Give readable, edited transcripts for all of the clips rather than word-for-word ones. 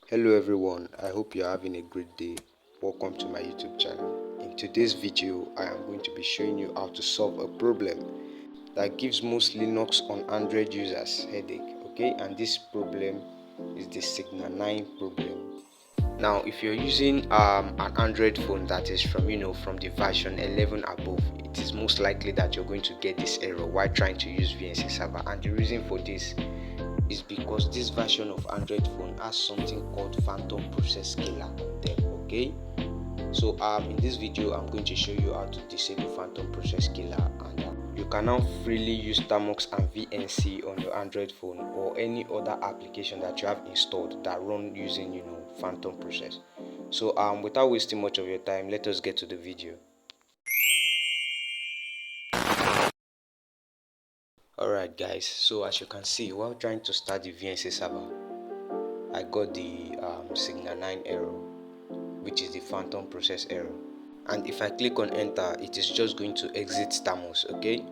Hello everyone, I hope you're having a great day. Welcome to my YouTube channel. In today's video, I am going to be showing you how to solve a problem that gives most Linux on Android users headache. Okay, and this problem is the Signal 9 problem. Now, if you're using an Android phone that is from the version 11 above, it is most likely that you're going to get this error while trying to use VNC server, and the reason for this is because this version of Android phone has something called phantom process killer on them. Okay, so in this video I'm going to show you how to disable phantom process killer, and you can now freely use Termux and VNC on your Android phone or any other application that you have installed that run using phantom process. So without wasting much of your time, let us get to the video. Alright guys, so as you can see, while trying to start the VNC server, I got the Signal 9 error, which is the phantom process error. And if I click on enter, it is just going to exit Termux. Okay,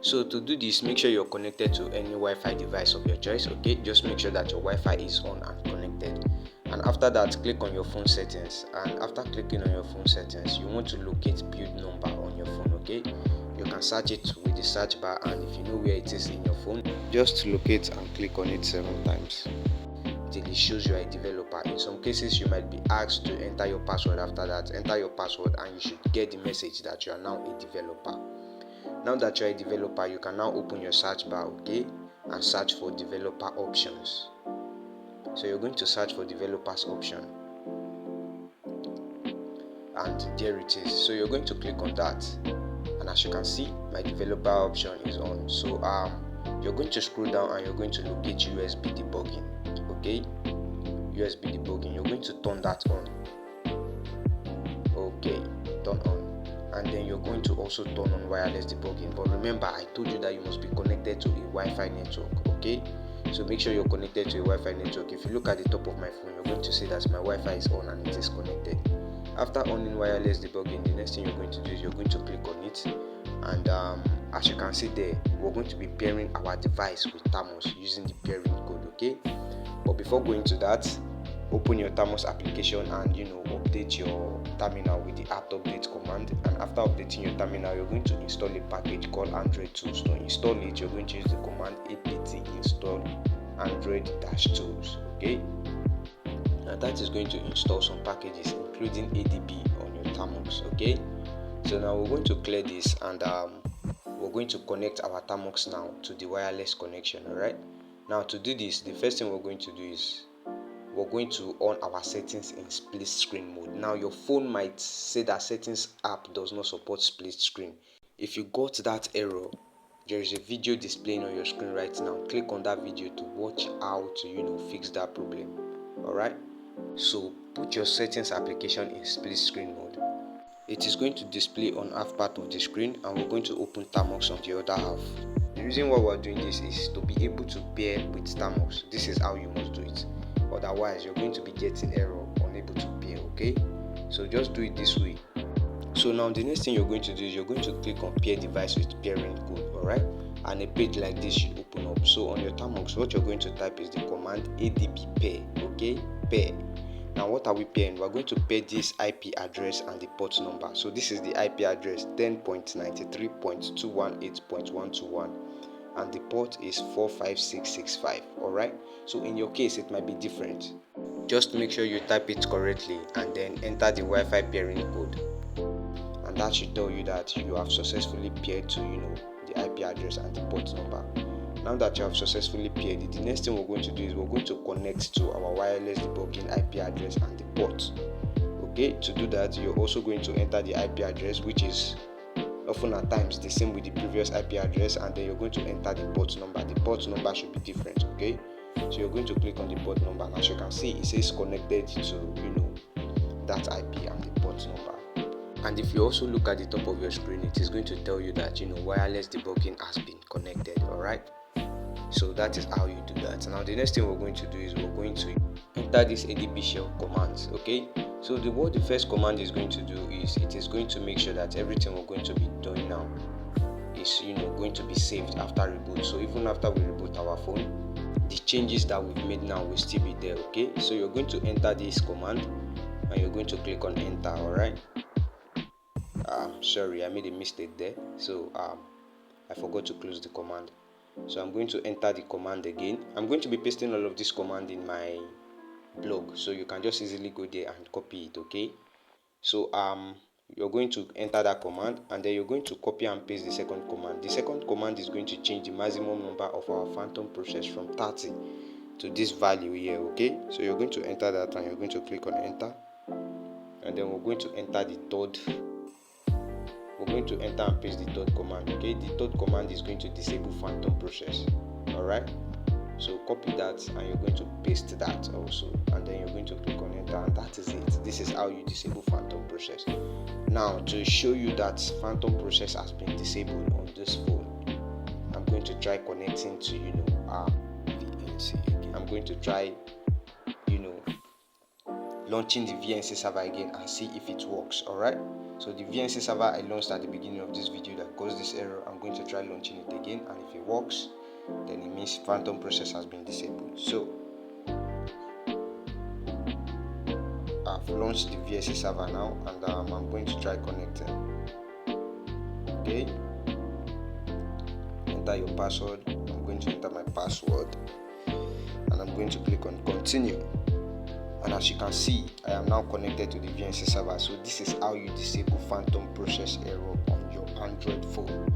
so to do this, make sure you're connected to any Wi-Fi device of your choice. Okay, just make sure that your Wi-Fi is on and connected. And after that, click on your phone settings, and after clicking on your phone settings, you want to locate build number on your phone. Okay, you can search it with the search bar, and if you know where it is in your phone, just locate and click on it 7 times till it shows you are a developer. In some cases, you might be asked to enter your password. After that, enter your password and you should get the message that you are now a developer. Now that you are a developer, you can now open your search bar, okay, and search for developer options. So you're going to search for developers option, and there it is. So you're going to click on that, and as you can see, my developer option is on. So you're going to scroll down and you're going to locate USB debugging. Okay, USB debugging, you're going to turn that on. Okay, turn on, and then you're going to also turn on wireless debugging. But remember, I told you that you must be connected to a Wi-Fi network. Okay, so make sure you're connected to a Wi-Fi network. If you look at the top of my phone, you're going to see that my Wi-Fi is on and it is connected. After on wireless debugging, the next thing you're going to do is you're going to click on it, and as you can see there, we're going to be pairing our device with Termux using the pairing code. Okay, but before going to that, open your Termux application and update your terminal with the apt update command. And after updating your terminal, you're going to install a package called Android Tools. To install it, you're going to use the command apt install Android-tools. Okay, and that is going to install some packages including ADB on your Termux. Okay, so now we're going to clear this, and we're going to connect our Termux now to the wireless connection. Alright, now to do this, the first thing we're going to do is we're going to on our settings in split screen mode. Now your phone might say that settings app does not support split screen. If you got that error, there is a video displaying on your screen right now. Click on that video to watch how to fix that problem. Alright, so put your settings application in split screen mode. It is going to display on half part of the screen, and we're going to open Termux on the other half. The reason why we're doing this is to be able to pair with Termux. This is how you must do it. Otherwise, you're going to be getting error unable to pair. Okay, so just do it this way. So now the next thing you're going to do is you're going to click on pair device with pairing code. Alright, and a page like this should open up. So on your Termux, what you're going to type is the command adb pair. Okay, pair. Now what are we pairing? We're going to pair this IP address and the port number. So this is the IP address 10.93.218.121, and the port is 45665. Alright, so in your case it might be different. Just make sure you type it correctly and then enter the Wi-Fi pairing code, and that should tell you that you have successfully paired to the IP address and the port number. Now that you have successfully paired it, the next thing we're going to do is we're going to connect to our wireless debugging IP address and the port. Okay, to do that, you're also going to enter the IP address, which is often at times the same with the previous IP address, and then you're going to enter the port number. The port number should be different. Okay, so you're going to click on the port number, and as you can see, it says connected to that IP and the port number. And if you also look at the top of your screen, it is going to tell you that wireless debugging has been connected. Alright, so that is how you do that. Now the next thing we're going to do is we're going to enter this adb shell commands. Okay, so what the first command is going to do is it is going to make sure that everything we're going to be doing now is going to be saved after reboot. So even after we reboot our phone, the changes that we've made now will still be there. Okay, so you're going to enter this command and you're going to click on enter. All right. Sorry, I made a mistake there. So I forgot to close the command. So I'm going to enter the command again. I'm going to be pasting all of this command in my blog, so you can just easily go there and copy it. Okay, so you're going to enter that command and then you're going to copy and paste the second command. The second command is going to change the maximum number of our phantom process from 30 to this value here. Okay, so you're going to enter that and you're going to click on enter, and then we're going to enter the third. We're going to enter and paste the third command. Okay, the third command is going to disable phantom process. All right, so copy that and you're going to paste that also, and then you're going to click on enter, and that is it. This is how you disable phantom process. Now, to show you that phantom process has been disabled on this phone, I'm going to try connecting to VNC again. I'm going to try launching the VNC server again and see if it works. All right, so the VNC server I launched at the beginning of this video that caused this error, I'm going to try launching it again, and if it works, then it means phantom process has been disabled. So I've launched the VNC server now, and I'm going to try connecting. Okay, enter your password. I'm going to enter my password and I'm going to click on continue. And as you can see, I am now connected to the VNC server. So this is how you disable phantom process error on your Android phone.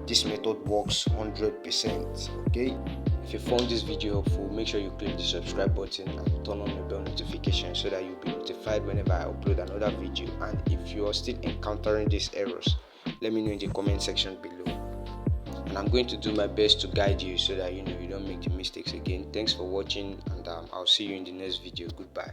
This method works 100%. Okay, if you found this video helpful, make sure you click the subscribe button and turn on your bell notification so that you'll be notified whenever I upload another video. And if you are still encountering these errors, let me know in the comment section below, and I'm going to do my best to guide you so that you don't make the mistakes again. Thanks for watching, and I'll see you in the next video. Goodbye.